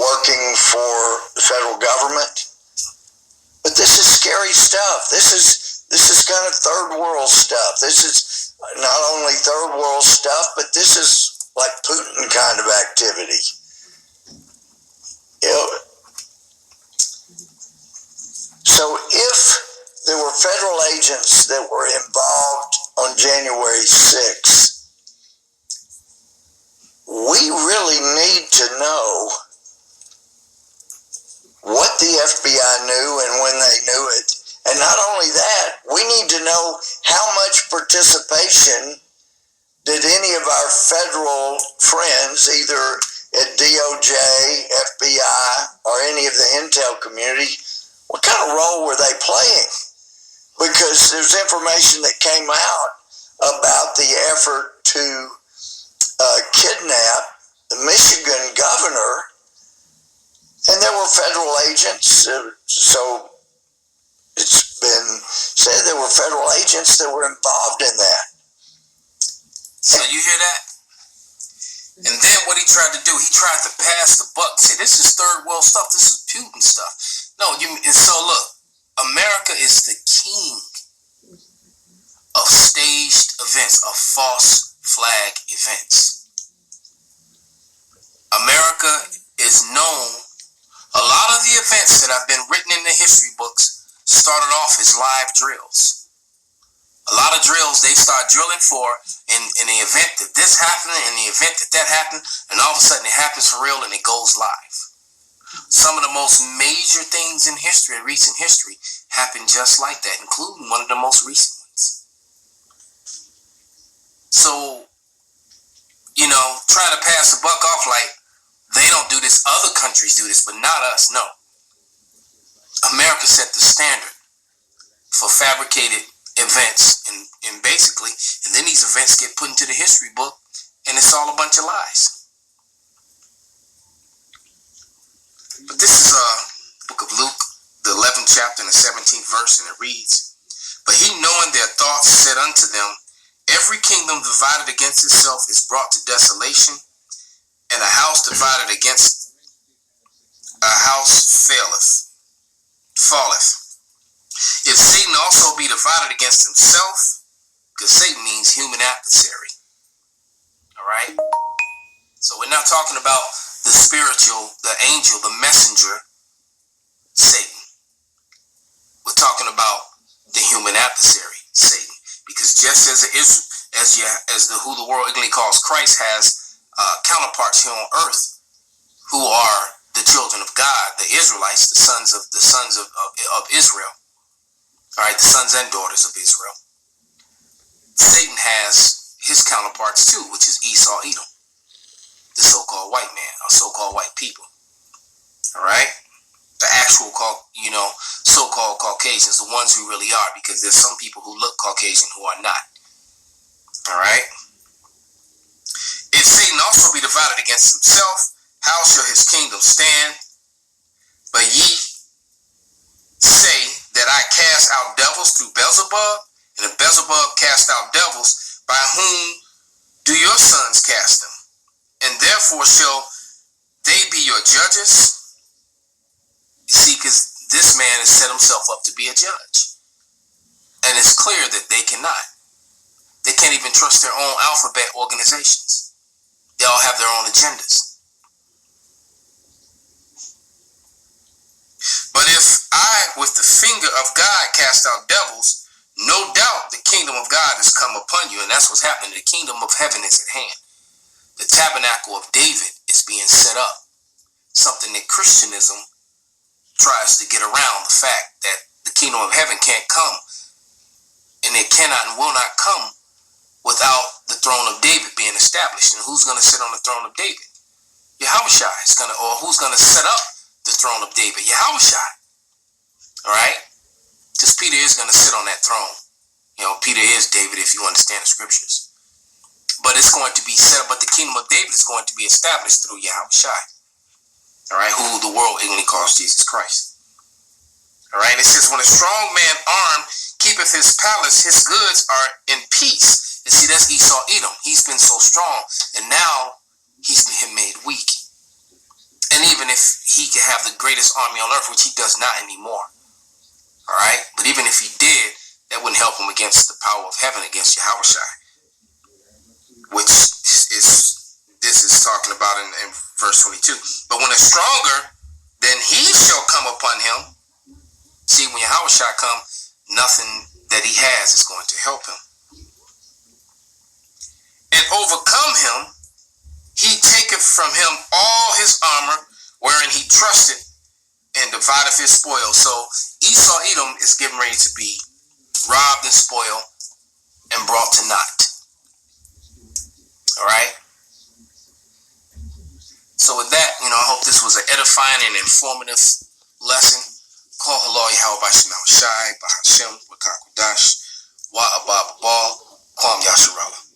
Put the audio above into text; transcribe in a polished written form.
working for the federal government. But this is scary stuff. This is kind of third world stuff. This is not only third world stuff, but this is like Putin kind of activity. You know, so if there were federal agents that were involved on January 6th, we really need to know what the FBI knew and when they knew it. And not only that, we need to know how much participation did any of our federal friends, either at DOJ, FBI, or any of the intel community, what kind of role were they playing? Because there's information that came out about the effort to kidnap the Michigan governor, and there were federal agents, so it's been said there were federal agents that were involved in that. So you hear that? And then what he tried to do, he tried to pass the buck. Say, this is third world stuff. This is Putin stuff. No, so look, America is the king of staged events, of false flag events. America is known. A lot of the events that have been written in the history books started off as live drills. A lot of drills they start drilling for in the event that this happened, in the event that that happened, and all of a sudden it happens for real and it goes live. Some of the most major things in history, in recent history, happened just like that, including one of the most recent ones. So, you know, trying to pass the buck off like they don't do this, other countries do this, but not us, no. America set the standard for fabricated events, and basically, and then these events get put into the history book, and it's all a bunch of lies. But this is book of Luke, the 11th chapter and the 17th verse, and it reads, "But he, knowing their thoughts, said unto them, Every kingdom divided against itself is brought to desolation, and a house divided against a house falleth. If Satan also be divided against himself," because Satan means human adversary. All right? So we're not talking about the spiritual, the angel, the messenger, Satan. We're talking about the human adversary, Satan. Because just as who the world ignorantly calls Christ has counterparts here on earth who are the children of God, the Israelites, the sons of Israel. All right, the sons and daughters of Israel. Satan has his counterparts too, which is Esau, Edom, the so-called white man, or so-called white people. All right, the actual, so-called Caucasians, the ones who really are, because there's some people who look Caucasian who are not. All right. If Satan also be divided against himself, how shall his kingdom stand? But ye say that I cast out devils through Beelzebub, and if Beelzebub cast out devils, by whom do your sons cast them? And therefore shall they be your judges? You see, because this man has set himself up to be a judge. And it's clear that they cannot. They can't even trust their own alphabet organizations. They all have their own agendas. But if I, with the finger of God, cast out devils, no doubt the kingdom of God has come upon you. And that's what's happening. The kingdom of heaven is at hand. The tabernacle of David is being set up. Something that Christianism tries to get around, the fact that the kingdom of heaven can't come. And it cannot and will not come without the throne of David being established. And who's going to sit on the throne of David? Yahushua is going to, or who's going to set up the throne of David? Yahushua. All right? Because Peter is going to sit on that throne. You know, Peter is David, if you understand the scriptures. But it's going to be set up, but the kingdom of David is going to be established through Yahushua. All right? Who the world ignorantly calls Jesus Christ. All right? It says, when a strong man armed keepeth his palace, his goods are in peace. And see, that's Esau, Edom. He's been so strong, and now he's been made weak. And even if if he could have the greatest army on earth, which he does not anymore. All right? But even if he did, that wouldn't help him against the power of heaven, against Yahushua, which this is talking about in verse 22. But when a stronger than he shall come upon him, see, when Yahushua come, nothing that he has is going to help him. And overcome him, he taketh from him all his armor, wherein he trusted, and divideth his spoil. So Esau Edom is getting ready to be robbed and spoiled and brought to naught. All right. So with that, I hope this was an edifying and informative lesson. Call Halal Yahweh Bashim Shai Bahashim Wakakudash Wa Abab Bal Kwam Yasharala.